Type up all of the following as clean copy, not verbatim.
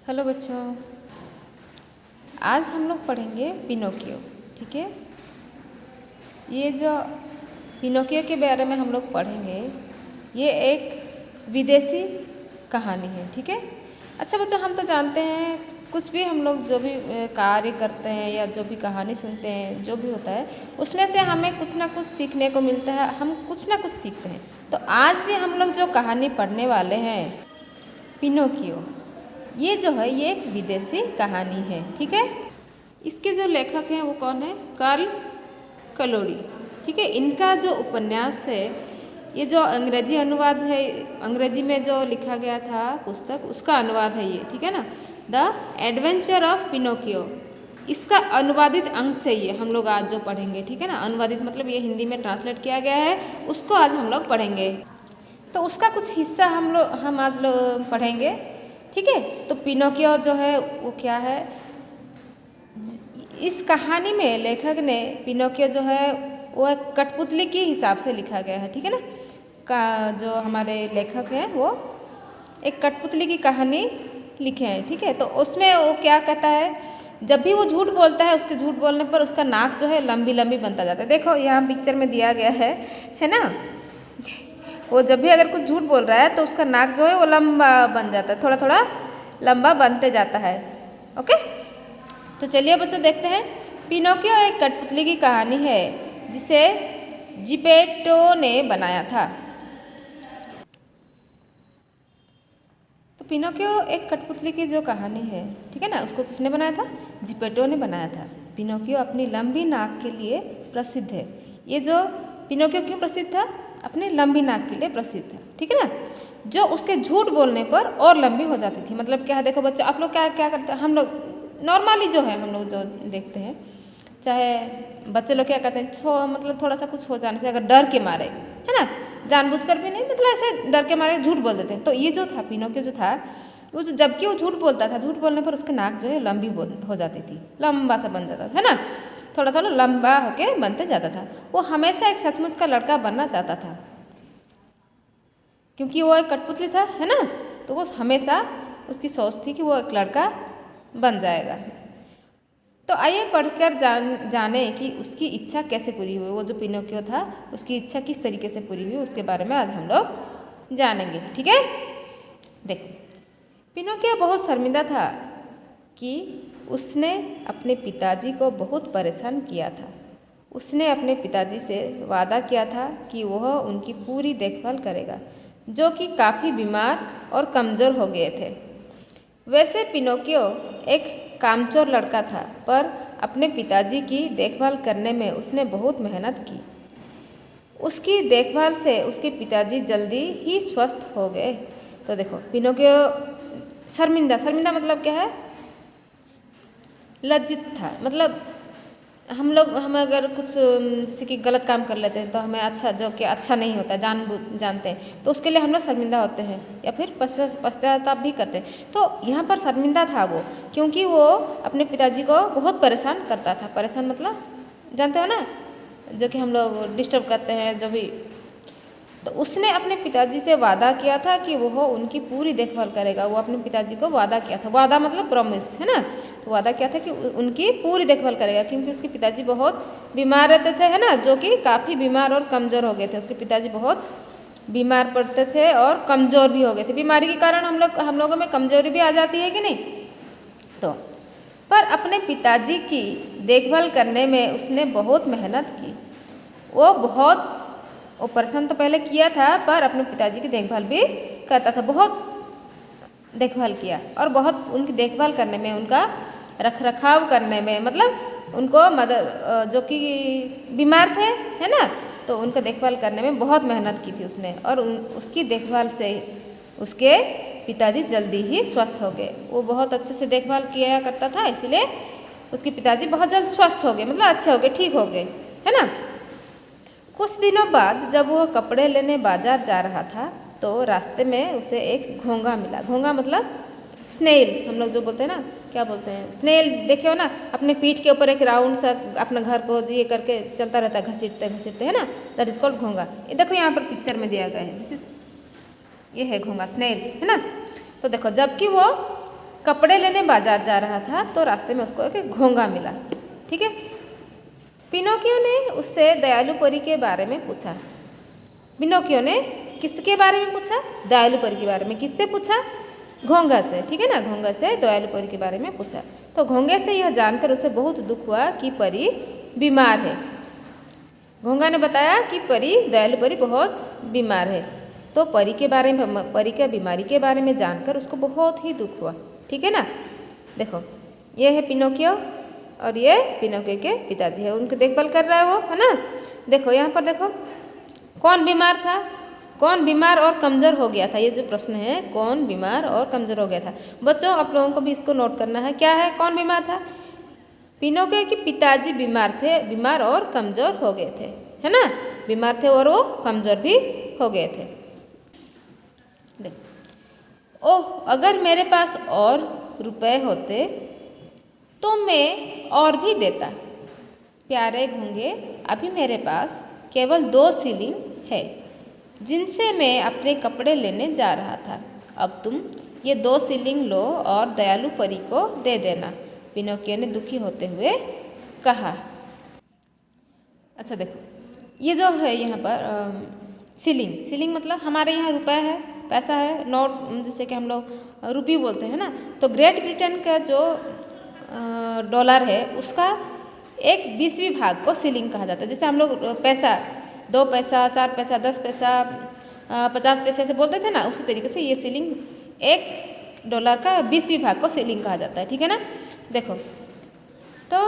Hello बच्चों, आज हम लोग पढ़ेंगे पिनोकियो। ठीक है, ये जो पिनोकियो के बारे में हम लोग पढ़ेंगे, ये एक विदेशी कहानी है। ठीक है, अच्छा बच्चों, हम तो जानते हैं कुछ भी हम लोग जो भी कार्य करते हैं या जो भी कहानी सुनते हैं, जो भी होता है उसमें से हमें कुछ ना कुछ सीखने को मिलता है, हम कुछ ना कुछ सीखते हैं। तो आज भी हम लोग जो कहानी पढ़ने वाले हैं पिनोकियो, ये जो है ये एक विदेशी कहानी है। ठीक है, इसके जो लेखक हैं वो कौन है? कार्ल कलोडी। ठीक है, इनका जो उपन्यास है, ये जो अंग्रेजी अनुवाद है, अंग्रेजी में जो लिखा गया था पुस्तक, उसका अनुवाद है ये। ठीक है ना, द एडवेंचर ऑफ पिनोकियो, इसका अनुवादित अंश है ये हम लोग आज जो पढ़ेंगे। ठीक है ना, अनुवादित मतलब ये हिंदी में ट्रांसलेट किया गया है, उसको आज हम लोग पढ़ेंगे। तो उसका कुछ हिस्सा हम आज लोग पढ़ेंगे। ठीक है, तो पिनोकियो जो है वो क्या है? इस कहानी में लेखक ने पिनोकियो जो है वो एक कठपुतली के हिसाब से लिखा गया है। ठीक है ना, जो हमारे लेखक हैं वो एक कठपुतली की कहानी लिखे हैं। ठीक है, तो उसमें वो क्या कहता है, जब भी वो झूठ बोलता है, उसके झूठ बोलने पर उसका नाक जो है लंबी लंबी बनता जाता है। देखो यहाँ पिक्चर में दिया गया है ना, वो जब भी अगर कुछ झूठ बोल रहा है तो उसका नाक जो है वो लंबा बन जाता है, थोड़ा थोड़ा लंबा बनते जाता है। ओके, तो चलिए बच्चों देखते हैं। पिनोकियो एक कठपुतली की कहानी है जिसे जिपेटो ने बनाया था। तो पिनोकियो एक कठपुतली की जो कहानी है, ठीक है ना, उसको किसने बनाया था? जिपेटो ने बनाया था। पिनोकियो अपनी लंबी नाक के लिए प्रसिद्ध है। ये जो पिनोकियो क्यों प्रसिद्ध था? अपनी लंबी नाक के लिए प्रसिद्ध था। ठीक है ना, जो उसके झूठ बोलने पर और लंबी हो जाती थी। मतलब क्या है, देखो बच्चों, आप लोग क्या क्या करते हैं, हम लोग नॉर्मली जो है हम लोग जो देखते हैं, चाहे बच्चे लोग क्या करते हैं, मतलब थोड़ा सा कुछ हो जाने से अगर डर के मारे, है ना, जानबूझकर भी नहीं, मतलब ऐसे डर के मारे झूठ बोल देते हैं। तो ये जो था पिनोकियो जो था, वो जो जबकि वो झूठ बोलता था, झूठ बोलने पर उसके नाक जो है लंबी हो जाती थी, लंबा सा बन जाता था, है ना, थोड़ा थोड़ा लंबा होके बनते जाता था। वो हमेशा एक सचमुच का लड़का बनना चाहता था, क्योंकि वो एक कठपुतली था, है ना, तो वो हमेशा उसकी सोच थी कि वो एक लड़का बन जाएगा। तो आइए पढ़कर जाने कि उसकी इच्छा कैसे पूरी हुई। वो जो पिनोकियो था, उसकी इच्छा किस तरीके से पूरी हुई, उसके बारे में आज हम लोग जानेंगे। ठीक है, देखो, पिनोकियो बहुत शर्मिंदा था कि उसने अपने पिताजी को बहुत परेशान किया था। उसने अपने पिताजी से वादा किया था कि वह उनकी पूरी देखभाल करेगा, जो कि काफ़ी बीमार और कमज़ोर हो गए थे। वैसे पिनोकियो एक कामचोर लड़का था, पर अपने पिताजी की देखभाल करने में उसने बहुत मेहनत की। उसकी देखभाल से उसके पिताजी जल्दी ही स्वस्थ हो गए। तो देखो, पिनोकियो शर्मिंदा मतलब क्या है? लज्जित था। मतलब हम अगर कुछ जैसे कि गलत काम कर लेते हैं तो हमें अच्छा, जो कि अच्छा नहीं होता, जानते हैं, तो उसके लिए हम लोग शर्मिंदा होते हैं या फिर पश्चाताप भी करते हैं। तो यहाँ पर शर्मिंदा था वो, क्योंकि वो अपने पिताजी को बहुत परेशान करता था। परेशान मतलब जानते हो ना, जो कि हम लोग डिस्टर्ब करते हैं जो भी। तो उसने अपने पिताजी से वादा किया था कि वो उनकी पूरी देखभाल करेगा। वो अपने पिताजी को वादा किया था, वादा मतलब प्रॉमिस, है ना, तो वादा किया था कि उनकी पूरी देखभाल करेगा, क्योंकि उसके पिताजी बहुत बीमार रहते थे, है ना, जो कि काफ़ी बीमार और कमज़ोर हो गए थे। उसके पिताजी बहुत बीमार पड़ते थे और कमज़ोर भी हो गए थे। बीमारी के कारण हम लोगों में कमज़ोरी भी आ जाती है कि नहीं। तो पर अपने पिताजी की देखभाल करने में उसने बहुत मेहनत की। वो परेशान तो पहले किया था, पर अपने पिताजी की देखभाल भी करता था, बहुत देखभाल किया, और बहुत उनकी देखभाल करने में, उनका रखरखाव करने में, मतलब उनको मदद, जो कि बीमार थे, है ना, तो उनका देखभाल करने में बहुत मेहनत की थी उसने। और उसकी देखभाल से उसके पिताजी जल्दी ही स्वस्थ हो गए। वो बहुत अच्छे से देखभाल किया करता था, इसीलिए उसके पिताजी बहुत जल्द स्वस्थ हो गए, मतलब अच्छे हो गए, ठीक हो गए, है ना। कुछ दिनों बाद जब वह कपड़े लेने बाजार जा रहा था, तो रास्ते में उसे एक घोंघा मिला। घोंघा मतलब स्नेल, हम लोग जो बोलते हैं ना, क्या बोलते हैं, स्नेल, देखे हो ना, अपने पीठ के ऊपर एक राउंड सा अपने घर को ये करके चलता रहता है, घसीटते घसीटते, है ना, दैट इज कॉल्ड घोंघा। ये देखो यहाँ पर पिक्चर में दिया गया है, ये है घोंघा, स्नेल, है ना। तो देखो, जबकि वो कपड़े लेने बाजार जा रहा था तो रास्ते में उसको एक घोंघा मिला। ठीक है, पिनोकियो ने उससे दयालु परी के बारे में पूछा। पिनोकियो ने किसके बारे में पूछा? दयालु परी के बारे में। किससे पूछा? घोंघा से। ठीक है ना, घोंघा से दयालु परी के बारे में पूछा। तो घोंघे से यह जानकर उसे बहुत दुख हुआ कि परी बीमार है। घोंघा ने बताया कि परी, दयालु परी बहुत बीमार है। तो परी के बारे में, परी के बीमारी के बारे में जानकर उसको बहुत ही दुख हुआ। ठीक है ना, देखो ये है पिनोकियो और ये पिनोकियो के पिताजी है, उनकी देखभाल कर रहा है वो, है ना। देखो यहाँ पर देखो, कौन बीमार था? कौन बीमार और कमज़ोर हो गया था? ये जो प्रश्न है, कौन बीमार और कमज़ोर हो गया था? बच्चों आप लोगों को भी इसको नोट करना है। क्या है? कौन बीमार था? पिनोकियो के पिताजी बीमार थे, बीमार और कमज़ोर हो गए थे, है ना। बीमार थे और वो कमज़ोर भी हो गए थे। ओह, अगर मेरे पास और रुपए होते तो मैं और भी देता। प्यारे घोंघे, अभी मेरे पास केवल 2 शिलिंग है जिनसे मैं अपने कपड़े लेने जा रहा था। अब तुम ये 2 शिलिंग लो और दयालु परी को दे देना, पिनोकियो ने दुखी होते हुए कहा। अच्छा देखो, ये जो है यहाँ पर शिलिंग, शिलिंग मतलब हमारे यहाँ रुपया है, पैसा है, नोट, जैसे कि हम लोग रुपी बोलते हैं ना। तो ग्रेट ब्रिटेन का जो डॉलर है उसका 1/20वीं भाग को शिलिंग कहा जाता है। जैसे हम लोग पैसा 2 पैसा, 4 पैसा, 10 पैसा, 50 पैसे ऐसे बोलते थे ना, उसी तरीके से ये शिलिंग $1 का 20वीं भाग को शिलिंग कहा जाता है। ठीक है ना। देखो, तो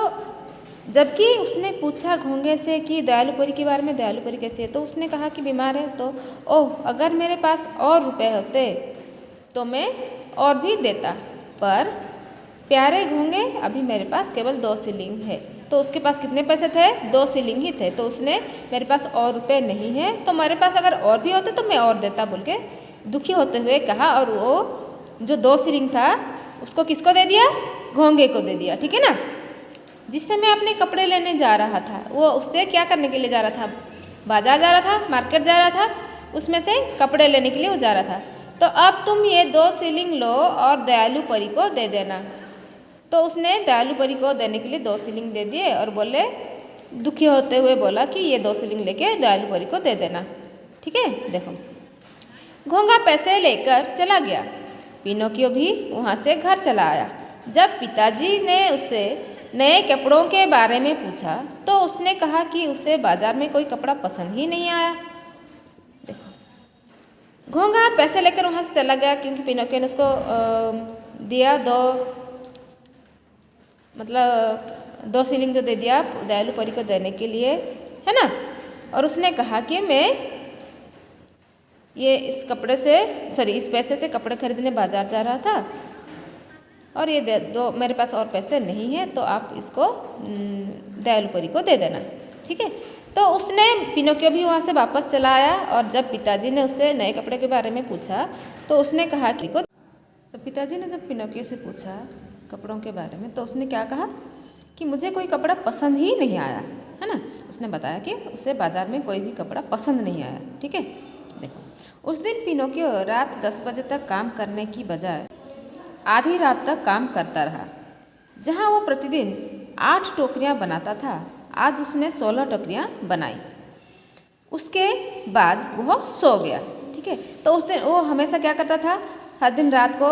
जबकि उसने पूछा घोंघे से कि दयालु परी के बारे में, दयालु परी कैसी है, तो उसने कहा कि बीमार है। तो ओह, अगर मेरे पास और रुपए होते तो मैं और भी देता, पर प्यारे घोंघे, अभी मेरे पास केवल 2 शिलिंग है। तो उसके पास कितने पैसे थे? 2 शिलिंग ही थे। तो उसने मेरे पास और रुपए नहीं है, तो मेरे पास अगर और भी होते तो मैं और देता बोल के दुखी होते हुए कहा। और वो जो 2 शिलिंग था उसको किसको दे दिया? घोंघे को दे दिया। ठीक है ना, जिससे मैं अपने कपड़े लेने जा रहा था। वो उससे क्या करने के लिए जा रहा था? बाजार जा रहा था, मार्केट जा रहा था, उसमें से कपड़े लेने के लिए वो जा रहा था। तो अब तुम ये 2 शिलिंग लो और दयालु परी को दे देना। तो उसने दयालु परी को देने के लिए 2 शिलिंग दे दिए और बोले, दुखी होते हुए बोला कि ये 2 शिलिंग लेके दयालु परी को दे देना। ठीक है, देखो घोंघा पैसे लेकर चला गया। पिनोकियो भी वहाँ से घर चला आया। जब पिताजी ने उससे नए कपड़ों के बारे में पूछा तो उसने कहा कि उसे बाजार में कोई कपड़ा पसंद ही नहीं आया। देखो, घोंघा पैसे लेकर वहाँ से चला गया क्योंकि पिनोकियो ने उसको दिया 2 शिलिंग जो दे दिया दयालु परी को देने के लिए, है ना। और उसने कहा कि मैं ये इस पैसे से कपड़े खरीदने बाजार जा रहा था और ये दे दो, मेरे पास और पैसे नहीं हैं, तो आप इसको दयालु परी को दे देना। ठीक है, तो उसने पिनोकियो भी वहाँ से वापस चला आया। और जब पिताजी ने उससे नए कपड़े के बारे में पूछा तो उसने कहा कि तो पिताजी ने जब पिनोकियो से पूछा कपड़ों के बारे में तो उसने क्या कहा कि मुझे कोई कपड़ा पसंद ही नहीं आया, है ना। उसने बताया कि उसे बाजार में कोई भी कपड़ा पसंद नहीं आया। ठीक है, देखो उस दिन पिनोकियो रात 10 बजे तक काम करने की बजाय आधी रात तक काम करता रहा। जहाँ वो प्रतिदिन 8 टोकरियाँ बनाता था, आज उसने 16 टोकरियाँ बनाई। उसके बाद वह सो गया। ठीक है, तो उस दिन वो हमेशा क्या करता था? हर दिन रात को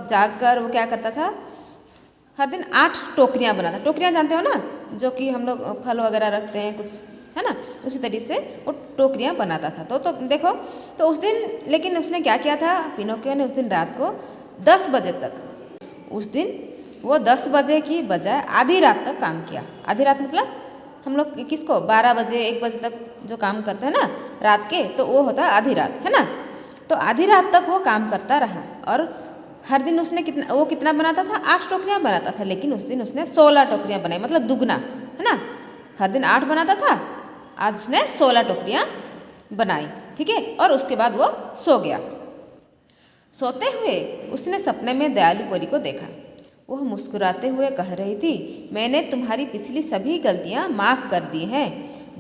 जाग कर वो क्या करता था? हर दिन 8 टोकरियाँ बनाता। टोकरियाँ जानते हो ना, जो कि हम लोग फल वगैरह रखते हैं कुछ, है ना, उसी तरीके से वो टोकरियाँ बनाता था। तो देखो, तो उस दिन लेकिन उसने क्या किया था? पिनोकियो ने उस दिन रात को 10 बजे तक, उस दिन वो 10 बजे की बजाय आधी रात तक काम किया। आधी रात मतलब हम लोग किसको 12 बजे 1 बजे तक जो काम करते हैं ना रात के, तो वो होता है आधी रात, है ना। तो आधी रात तक वो काम करता रहा और हर दिन उसने कितना बनाता था? 8 टोकरियाँ बनाता था। लेकिन उस दिन उसने 16 टोकरियाँ बनाई, मतलब दुगना, है ना। हर दिन 8 बनाता था, आज उसने 16 टोकरियाँ बनाई। ठीक है, और उसके बाद वो सो गया। सोते हुए उसने सपने में दयालु परी को देखा। वह मुस्कुराते हुए कह रही थी, मैंने तुम्हारी पिछली सभी गलतियाँ माफ़ कर दी हैं।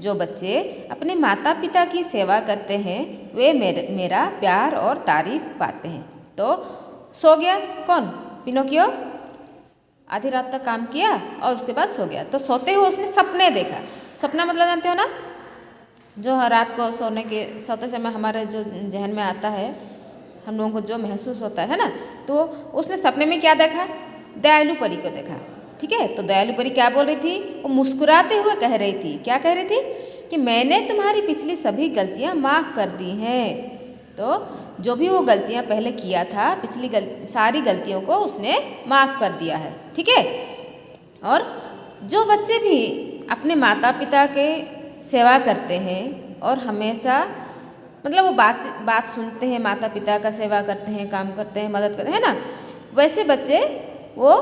जो बच्चे अपने माता पिता की सेवा करते हैं वे मेरा प्यार और तारीफ पाते हैं। तो सो गया कौन? पिनोकियो आधी रात तक काम किया और उसके बाद सो गया। तो सोते हुए उसने सपने देखा। सपना मतलब जानते हो ना, जो रात को सोते समय हमारे जो जहन में आता है, हम लोगों को जो महसूस होता है ना, तो उसने सपने में क्या देखा, दयालु परी को देखा। ठीक है, तो दयालु परी क्या बोल रही थी, वो मुस्कुराते हुए कह रही थी, क्या कह रही थी कि मैंने तुम्हारी पिछली सभी गलतियां माफ़ कर दी हैं। तो जो भी वो गलतियां पहले किया था, सारी गलतियों को उसने माफ़ कर दिया है। ठीक है, और जो बच्चे भी अपने माता पिता के सेवा करते हैं और हमेशा मतलब वो बात सुनते हैं, माता पिता का सेवा करते हैं, काम करते हैं, मदद करते हैं ना, वैसे बच्चे वो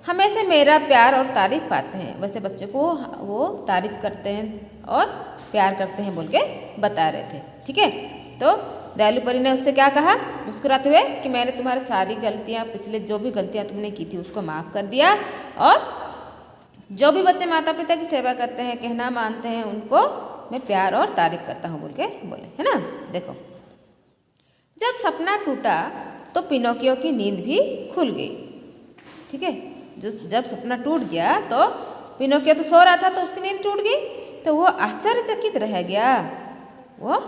हमेशा मेरा प्यार और तारीफ़ पाते हैं। वैसे बच्चे को वो तारीफ़ करते हैं और प्यार करते हैं बोल के बता रहे थे। ठीक है, तो दयालु परी ने उससे क्या कहा मुस्कुराते हुए कि मैंने तुम्हारी सारी गलतियाँ, पिछले जो भी गलतियाँ तुमने की थी उसको माफ़ कर दिया, और जो भी बच्चे माता पिता की सेवा करते हैं, कहना मानते हैं, उनको मैं प्यार और तारीफ़ करता हूँ बोल के बोले, है ना। देखो, जब सपना टूटा तो पिनोकियो की नींद भी खुल गई। ठीक है, जब सपना टूट गया तो पिनोकियो तो सो रहा था, तो उसकी नींद टूट गई, तो वो आश्चर्यचकित रह गया। वो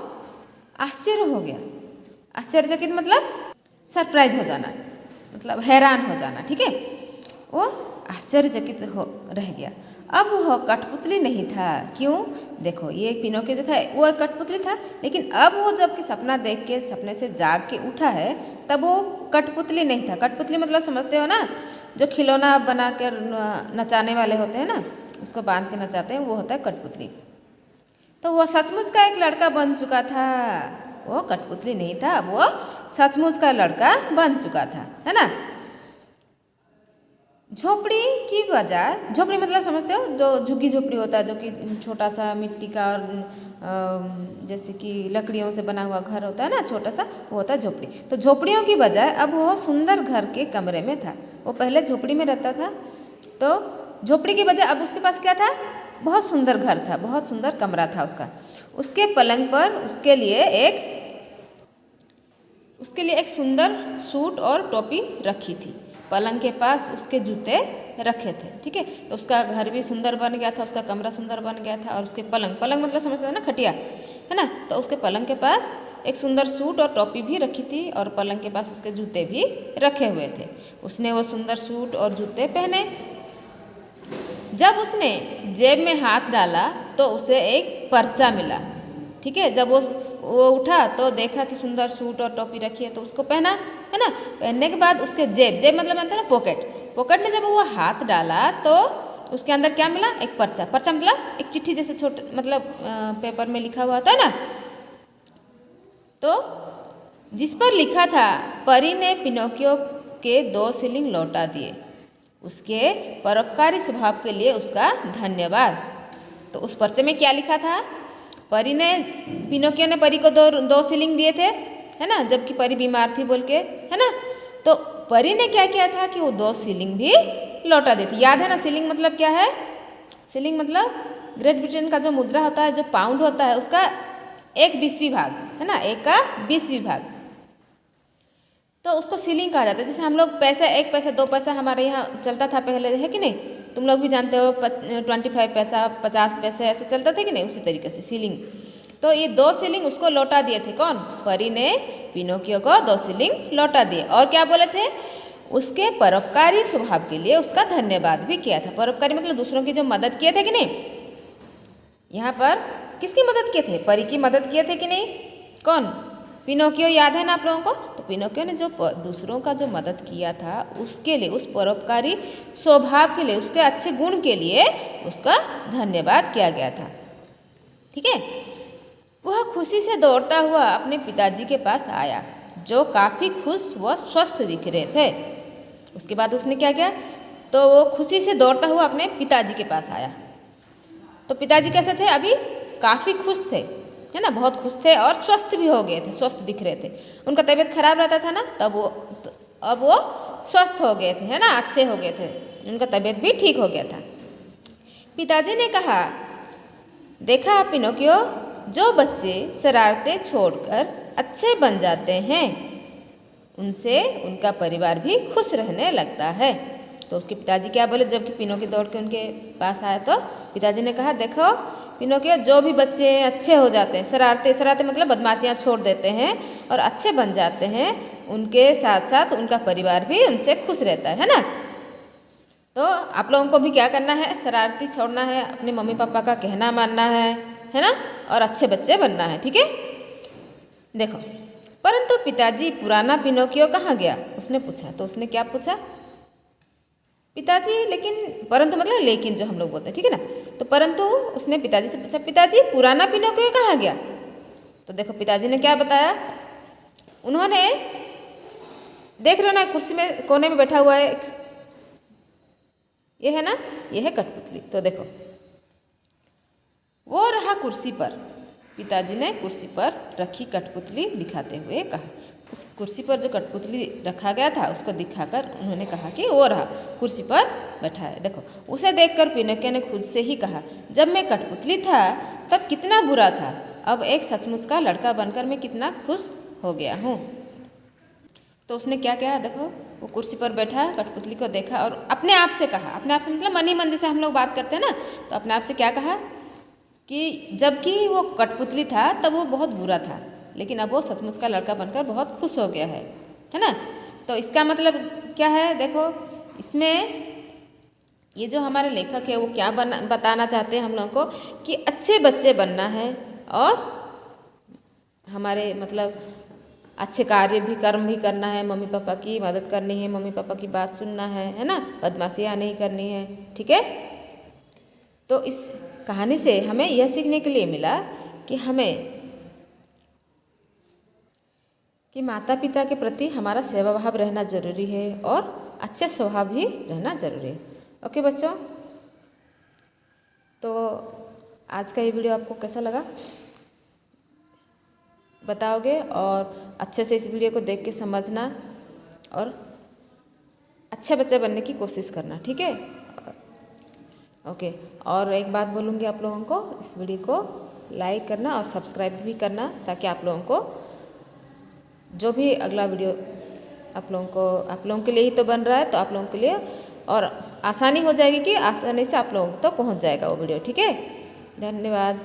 आश्चर्य हो गया। आश्चर्यचकित मतलब सरप्राइज हो जाना, मतलब हैरान हो जाना। ठीक है, वो आश्चर्यचकित रह गया। अब वह कठपुतली नहीं था। क्यों? देखो, ये पिनोकियो जो था वो एक कठपुतली था, लेकिन अब वो जबकि सपना देख के, सपने से जाग के उठा है, तब वो कठपुतली नहीं था। कठपुतली मतलब समझते हो ना, जो खिलौना बना कर नचाने वाले होते हैं ना, उसको बांध के नचाते हैं, वो होता है कठपुतली। तो वो सचमुच का एक लड़का बन चुका था। वो कठपुतली नहीं था, वो सचमुच का लड़का बन चुका था, है ना। झोपड़ी की बजाय, झोपड़ी मतलब समझते हो, जो झुग्गी झोपड़ी होता है, जो कि छोटा सा मिट्टी का और जैसे कि लकड़ियों से बना हुआ घर होता है ना, छोटा सा, वो होता है झोपड़ी। तो झोपड़ियों की बजाय अब वो सुंदर घर के कमरे में था। वो पहले झोपड़ी में रहता था, तो झोपड़ी की बजाय अब उसके पास क्या था, बहुत सुंदर घर था, बहुत सुंदर कमरा था उसका। उसके पलंग पर उसके लिए एक सुंदर सूट और टोपी रखी थी। पलंग के पास उसके जूते रखे थे। ठीक है, तो उसका घर भी सुंदर बन गया था, उसका कमरा सुंदर बन गया था, और उसके पलंग मतलब समझते हैं ना, खटिया, है ना। तो उसके पलंग के पास एक सुंदर सूट और टोपी भी रखी थी, और पलंग के पास उसके जूते भी रखे हुए थे। उसने वो सुंदर सूट और जूते पहने। जब उसने जेब में हाथ डाला तो उसे एक पर्चा मिला। ठीक है, जब वो उठा तो देखा कि सुंदर सूट और टोपी रखी है, तो उसको पहना, है ना। पहनने के बाद उसके जेब मतलब जानते हैं ना, पॉकेट में जब वो हाथ डाला तो उसके अंदर क्या मिला, एक पर्चा मतलब एक चिट्ठी जैसे छोटे, मतलब पेपर में लिखा हुआ होता है ना, तो जिस पर लिखा था, परी ने पिनोकियो के 2 शिलिंग लौटा दिए, उसके परोपकारी स्वभाव के लिए उसका धन्यवाद। तो उस पर्चे में क्या लिखा था, पिनोकियो ने परी को 2 शिलिंग दिए थे, है ना, जबकि परी बीमार थी बोल के, है ना। तो परी ने क्या किया था कि वो 2 शिलिंग भी लौटा दी थी। याद है ना, शिलिंग मतलब क्या है? शिलिंग मतलब ग्रेट ब्रिटेन का जो मुद्रा होता है, जो पाउंड होता है, उसका 1/20वीं भाग, है ना, 1 का 20वीं भाग, तो उसको शिलिंग कहा जाता है। जैसे हम लोग पैसा, 1 पैसा 2 पैसा हमारे यहाँ चलता था पहले, है कि नहीं, तुम लोग भी जानते हो, 25 पैसा 50 पैसे ऐसे चलता था कि नहीं, उसी तरीके से शिलिंग। तो ये 2 शिलिंग उसको लौटा दिए थे। कौन? परी ने पिनोकियो को 2 शिलिंग लौटा दिए, और क्या बोले थे, उसके परोपकारी स्वभाव के लिए उसका धन्यवाद भी किया था। परोपकारी मतलब दूसरों की जो मदद किए थे कि नहीं, यहाँ पर किसकी मदद किए थे, परी की मदद किए थे कि नहीं, कौन? पिनोकियो। याद है ना आप लोगों को? तो पिनोकियो ने जो दूसरों का जो मदद किया था, उसके लिए, उस परोपकारी स्वभाव के लिए, उसके अच्छे गुण के लिए उसका धन्यवाद किया गया था। ठीक है, वह खुशी से दौड़ता हुआ अपने पिताजी के पास आया, जो काफ़ी खुश व स्वस्थ दिख रहे थे। उसके बाद उसने क्या किया, तो वो खुशी से दौड़ता हुआ अपने पिताजी के पास आया। तो पिताजी कैसे थे? अभी काफ़ी खुश थे, है ना, बहुत खुश थे, और स्वस्थ भी हो गए थे, स्वस्थ दिख रहे थे। उनका तबीयत खराब रहता था ना, अब वो स्वस्थ हो गए थे, है ना, अच्छे हो गए थे, उनका तबीयत भी ठीक हो गया था। पिताजी ने कहा, देखा पिनोकियो, जो बच्चे शरारतें छोड़कर अच्छे बन जाते हैं, उनसे उनका परिवार भी खुश रहने लगता है। तो उसके पिताजी क्या बोले, जबकि पिनोकियो दौड़ के उनके पास आया तो पिताजी ने कहा, देखो पिनोकियो, जो भी बच्चे अच्छे हो जाते हैं, शरारते मतलब बदमाशियाँ छोड़ देते हैं और अच्छे बन जाते हैं, उनके साथ साथ उनका परिवार भी उनसे खुश रहता है ना। तो आप लोगों को भी क्या करना है, शरारती छोड़ना है, अपने मम्मी पापा का कहना मानना है ना, और अच्छे बच्चे बनना है, ठीक है। देखो, परंतु पिताजी, पुराना पिनोकियो कहाँ गया, उसने पूछा। तो उसने क्या पूछा, पिताजी, लेकिन, परंतु मतलब लेकिन जो हम लोग बोलते हैं, ठीक है ना। तो परंतु उसने पिताजी से पूछा, पिताजी पुराना पिनोकियो कहाँ गया। तो देखो पिताजी ने क्या बताया, उन्होंने, देख रहे हो ना कुर्सी में कोने में बैठा हुआ है एक, ये है ना, ये है कठपुतली। तो देखो वो रहा कुर्सी पर, पिताजी ने कुर्सी पर रखी कठपुतली दिखाते हुए कहा। उस कुर्सी पर जो कठपुतली रखा गया था उसको दिखाकर उन्होंने कहा कि वो रहा कुर्सी पर बैठा है। देखो, उसे देखकर पिनोकियो ने खुद से ही कहा, जब मैं कठपुतली था तब कितना बुरा था, अब एक सचमुच का लड़का बनकर मैं कितना खुश हो गया हूँ। तो उसने क्या किया, देखो वो कुर्सी पर बैठा, कठपुतली को देखा और अपने आप से कहा, अपने आप से मतलब मन ही मन, जैसे हम लोग बात करते हैं ना, तो अपने आप से क्या कहा कि जबकि वो कठपुतली था तब वो बहुत बुरा था, लेकिन अब वो सचमुच का लड़का बनकर बहुत खुश हो गया है ना। तो इसका मतलब क्या है, देखो इसमें ये जो हमारे लेखक है वो क्या बताना चाहते हैं हम लोगों को, कि अच्छे बच्चे बनना है और हमारे मतलब अच्छे कार्य भी, कर्म भी करना है, मम्मी पापा की मदद करनी है, मम्मी पापा की बात सुनना है ना, बदमाशियाँ नहीं करनी है, ठीक है। तो इस कहानी से हमें यह सीखने के लिए मिला कि हमें, कि माता पिता के प्रति हमारा सेवा भाव रहना जरूरी है और अच्छे स्वभाव भी रहना जरूरी है। ओके बच्चों, तो आज का ये वीडियो आपको कैसा लगा बताओगे, और अच्छे से इस वीडियो को देख के समझना और अच्छे बच्चे बनने की कोशिश करना, ठीक है। ओके, और एक बात बोलूँगी आप लोगों को, इस वीडियो को लाइक करना और सब्सक्राइब भी करना, ताकि आप लोगों को जो भी अगला वीडियो आप लोगों के लिए ही तो बन रहा है, तो आप लोगों के लिए और आसानी हो जाएगी, कि आसानी से आप लोगों को तो पहुंच जाएगा वो वीडियो, ठीक है। धन्यवाद।